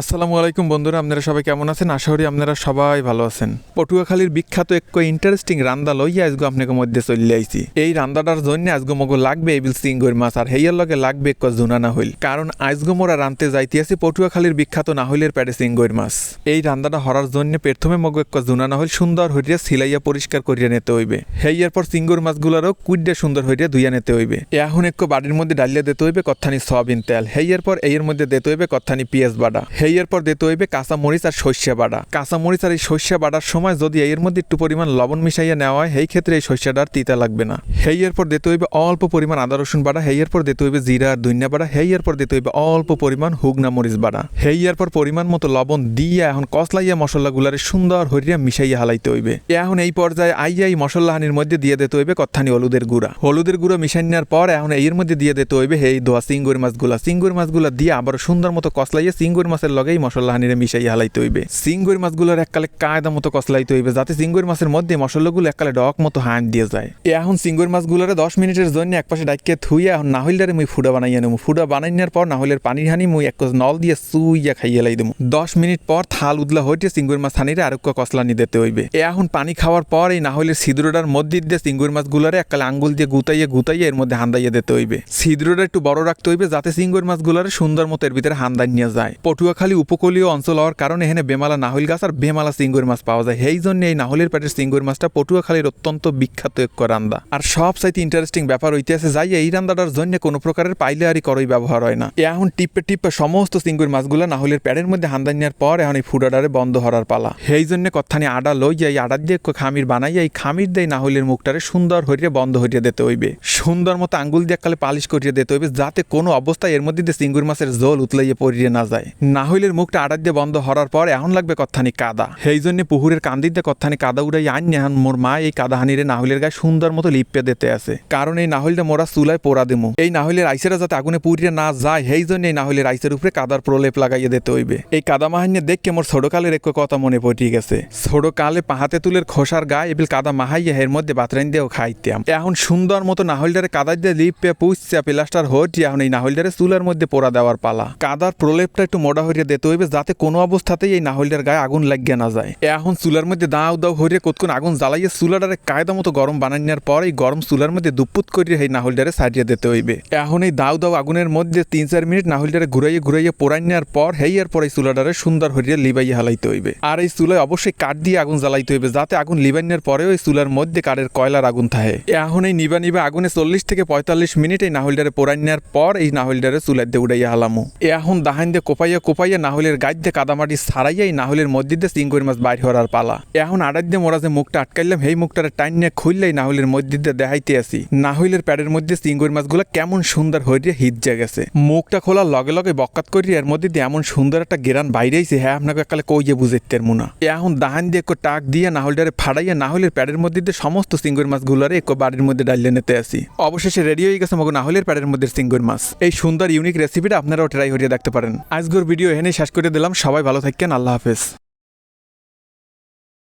আসসালামু আলাইকুম বন্ধুরা, আপনারা সবাই কেমন আছেন? আশা করি আপনারা সবাই ভালো আছেন। পটুয়াখালীর বিখ্যাত এক ইন্টারেস্টিং রান্দা লইয়া আজকে আপনাকে মধ্যে চলে আইছি। এই রান্দাটার জন্য আজকে মগো লাগবে এবিল সিঙ্গুর মাছ, আর হেয়ার লগে লাগবে এক জুনা না হইল, কারণ আজকে মোরা রানতে যাইতে আছি পটুয়াখালীর বিখ্যাত না হইলের প্যাডে সিঙ্গুর মাছ। এই রান্দাটা হরার জন্য প্রথমে মগো এক জুনা না হইল সুন্দর হইয়া সিলাইয়া পরিষ্কার করিয়া নিতে হইবে। হেয়ার পর সিঙ্গুর মাছগুলারও কুইডে সুন্দর হইয়া ধুইয়া নিতে হইবে। এখন এক বাড়ির মধ্যে ডালিয়া দিতে হইবে কত্থানি সয়াবিন তেল। হেয়ার পর এর মধ্যে দিতে হইবে কত্থানি পেঁয়াজ বাটা। হেয়ার পর দিতে হইবে কাঁচা মরিচ আর সর্ষে বাটা। কাঁচা মরিচ আর এই সর্ষে বাটার সময় যদি এর মধ্যে একটু পরিমাণ লবণ মিশাইয়া নেওয়া হয়, সেই ক্ষেত্রে এই সর্ষেটা আর তিতা লাগবে না। হেয়ার পর দিতে হইবে অল্প পরিমাণ আদা রসুন বাটা। হেয়ার পর দিতে হইবে জিরা আর ধনিয়া বাটা। হেয়ার পর দিতে হইবে অল্প পরিমাণ হুগনা মরিচ বাটা। হেয়ার পর পরিমাণ মতো লবণ দিয়ে এখন কসলাইয়া মশলাগুলারে সুন্দর হরিয়া মিশাইয়া হালাইতে হইবে। এখন এই পর্যায়ে আইয়া এই মশলাহানির মধ্যে দিয়ে দিতে হইবে কত্থানি হলুদের গুঁড়া। হলুদের গুঁড়া মিশাই নেওয়ার পর এখন এর মধ্যে দিয়ে দিতে হইবে এই দোয়া সিঙ্গুর মাছগুলা। সিঙ্গুর মাছগুলা দিয়ে আবার সুন্দর মতো কসলাইয়া সিঙ্গুর মাছের লগেই মশলাহানিরে মিশাইয়া হালাইতে হইবে। সিঙ্গুর মাছগুলোর এককালে কায়দা মতো কসলাইতে হইবে, যাতে সিঙ্গুর মাছের মধ্যে মশলাগুলো এককালে ডক মতো হাঁট দিয়ে যায়। এখন সিঙ্গুর মাছগুলোরে 10 মিনিটের জন্য একপাশে ডাইকে থুইয়া এখন নাহইলটারে মুই ফুডা বানাইয়া নেবো। ফুডা বানাই নেওয়ার পর নাহইলের পানির হানি মুই এক নল দিয়ে সুইয়া খাইয়া লাই দেবো। 10 মিনিট পর থাল উদলা হইতে সিঙ্গুর মাছ হানিরে আরেক কসলানি দিতে হইবে। এখন পানি খাওয়ার পর এই নাহইলের ছিদ্রটার মধ্যে দিয়ে সিঙ্গুর মাছগুলোরে এককালে আঙ্গুল দিয়ে গুতাইয়া এর মধ্যে হান্দাইয়া দিতে হইবে। ছিদ্রটা একটু বড় রাখতে হইবে, যাতে সিঙ্গুর মাছগুলোরে সুন্দর মতো এর ভিতরে হান্দাই নিয়ে যায়। পটুয়াখালী উপকূলীয় অঞ্চল হওয়ার কারণে এখানে বেমালা নাহইল গাছ আর বেমালা সিঙ্গুর মাছ পাওয়া যায়। সেই জন্য এই নাহলের পেটের সিঙ্গুর মাছটা পটুয়াখালীর অত্যন্ত বিখ্যাত এক রান্দা। আর সব চাইতে ইন্টারেস্টিং ব্যাপার হইতেছে যাই এই রান্দাটার জন্য কোনো প্রকারের পাইলে আরই করই ব্যবহার হয় না। এখন টিপে সমস্ত সিঙ্গুর মাছগুলো নাহলের প্যাডের মধ্যে হান্দাই নেওয়ার পর এখন এই ফুডাডারে বন্ধ হওয়ার পালা। সেই জন্য কত্থানি আডা লইয়া এই আডা দিয়ে খামির বানাইয়া এই খামির দিয়ে নাহলের মুখটারে সুন্দর হইয়া বন্ধ হইয়া দিতে হইবে। সুন্দর মতো আঙ্গুল দিয়ে কালে পালিশ করিয়ে দিতে হইবে, যাতে কোনো অবস্থায় এর মধ্যে দিয়ে সিঙ্গুর মাছের জল উতলাইয়া পড়িয়ে না যায়। নাহলের মুখটা আডা দিয়ে বন্ধ হওয়ার পর এখন লাগবে কত্থানি কাদা। সেই জন্য পুকুরের কান্দিতে কত্থানি কাদা উড়াই আন এখন মোর মা এই কাদা হানিরে নাহলের গায়ে সুন্দর মতো লিপে দিতে আছে, কারণ এই নাহলটা মোরা চুলায় পোড়া দেবো। এই নাহলের আইসেরা যাতে আগুনে পুড়িয়ে না যায়, সেই জন্য এই নাহলের আইসের উপরে কাদার প্রলেপ লাগাইয়ে দিতে হইবে। এই কাদা মাহান্য দেখে মোর ছোটকালের এক কথা মনে পড়ে গেছে। ছোটকালে পাহাতে তুলের খোসার গায়ে এবিল কাদা মাহাইয়া এর মধ্যে বাতরাইন দিয়েও খাইতাম। এখন সুন্দর মতো নাহলটারে কাদা দিয়ে লিপে পুষছে প্লাস্টার হটি এখন এই নাহলটারে চুলার মধ্যে পোড়া দেওয়ার পালা। কাদার প্রলেপটা একটু মোটা হইয়া দিতে হইবে, যাতে কোনো অবস্থাতেই এই নাহলটার গায়ে আগুন লাগিয়ে না যায়। এখন চুলার মধ্যে দাও হইরে কতক্ষণ আগুন জ্বালাইয়া চুলাটারে কায়দা মতো গরম বানাই নেওয়ার পর এই গরম চুলার মধ্যে দুপুত করিয়ে এই নাহলটারে সারিয়ে দিতে হইবে। এখন এই দাও আগুনের মধ্যে 3-4 মিনিট নাহলটারে ঘুরাইয়া পোড়াই নেওয়ার পর হেয়ার পর এই চুলাটারে সুন্দর হইয়া লিবাইয়া হালাইতে হইবে। আর এই চুলায় অবশ্যই কাঠ দিয়ে আগুন জ্বালাইতে হইবে, যাতে আগুন লিবাই নেওয়ার পরেও এই চুলার মধ্যে কাঠের কয়লার আগুন থাকে। এখন এই নিবা আগুনে 40 থেকে 45 মিনিট এই নাহলটারে পোড়াই নেওয়ার পর এই নাহলটারে চুলার দিয়ে উড়াইয়া হালামো। এখন দাহান দিয়ে কোপাইয়া নাহলের গাছ দিয়ে কাদামাটি ছাড়াইয়া এই নাহলের মধ্যে দিয়ে সিঙ্গুর মাছ বাইর হওয়ার পালা। এখন আড়াই দিয়ে মোরা যে মুখটা আটকাইলাম সেই মুখটারে টাইন নিয়ে খুললেই নাহলের মধ্যে দিয়ে দেখাইতে আসি নাহলের প্যাডের মধ্যে সিঙ্গুর মাছগুলো কেমন সুন্দর হইয়া হিজ্জা গেছে। মুখটা খোলার লগে লগে বক্কাত করি এর মধ্যে দিয়ে এমন সুন্দর একটা গেরান বাইরেছে, হ্যাঁ আপনাকে একালে কইয়ে বুঝাইতে মুনা। এখন দাহান দিয়ে একটু টাক দিয়ে নাহলটারে ফাড়াইয়া নাহলের প্যাডের মধ্যে দিয়ে সমস্ত সিঙ্গুর মাছগুলোরে একটু বাড়ির মধ্যে ডালিয়ে নিতে আসি। অবশেষে রেডি হয়ে গেছে মগো নাহলের প্যাডের মধ্যে সিঙ্গুর মাছ। এই সুন্দর ইউনিক রেসিপিটা আপনারাও ট্রাই করিয়ে দেখতে পারেন। আজকের ভিডিও এখানেই শেষ করে দিলাম। সবাই ভালো থাকেন, আল্লাহ হাফেজ।